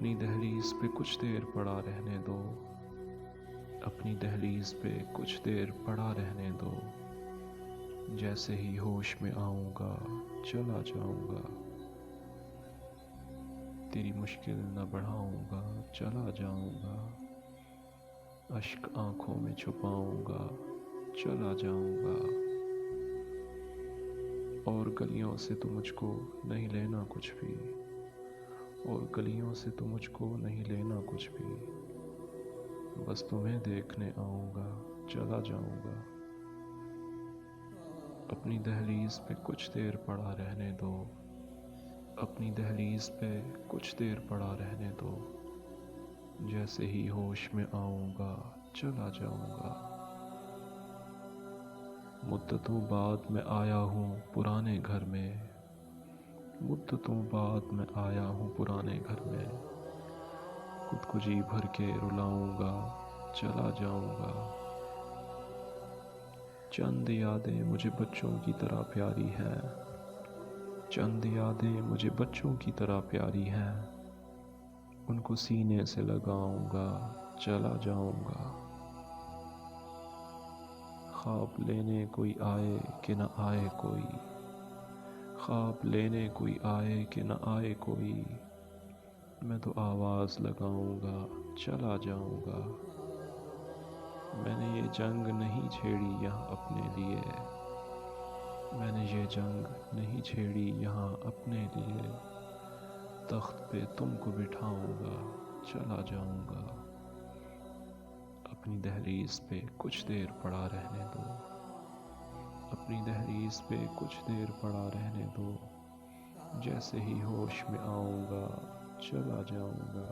اپنی دہلیز پہ کچھ دیر پڑا رہنے دو، اپنی دہلیز پہ کچھ دیر پڑا رہنے دو، جیسے ہی ہوش میں آؤں گا چلا جاؤں گا، تیری مشکل نہ بڑھاؤں گا چلا جاؤں گا، اشک آنکھوں میں چھپاؤں گا چلا جاؤں گا، اور گلیوں سے تو مجھ کو نہیں لینا کچھ بھی، اور گلیوں سے تو مجھ کو نہیں لینا کچھ بھی، بس تمہیں دیکھنے آؤں گا چلا جاؤں گا، اپنی دہلیز پہ کچھ دیر پڑا رہنے دو، اپنی دہلیز پہ کچھ دیر پڑا رہنے دو، جیسے ہی ہوش میں آؤں گا چلا جاؤں گا، مدتوں بعد میں آیا ہوں پرانے گھر میں، مدتوں بعد میں آیا ہوں پرانے گھر میں، خود کو جی بھر کے رلاؤں گا چلا جاؤں گا، چند یادیں مجھے بچوں کی طرح پیاری ہیں، چند یادیں مجھے بچوں کی طرح پیاری ہیں، ان کو سینے سے لگاؤں گا چلا جاؤں گا، خواب لینے کوئی آئے کہ نہ آئے کوئی، خواب لینے کوئی آئے کہ نہ آئے کوئی، میں تو آواز لگاؤں گا چلا جاؤں گا، میں نے یہ جنگ نہیں چھیڑی یہاں اپنے لیے، میں نے یہ جنگ نہیں چھیڑی یہاں اپنے لیے، تخت پہ تم کو بٹھاؤں گا چلا جاؤں گا، اپنی دہلیز پہ کچھ دیر پڑا رہنے دو، اپنی دہلیز پہ کچھ دیر پڑا رہنے دو، جیسے ہی ہوش میں آؤں گا چلا جاؤں گا۔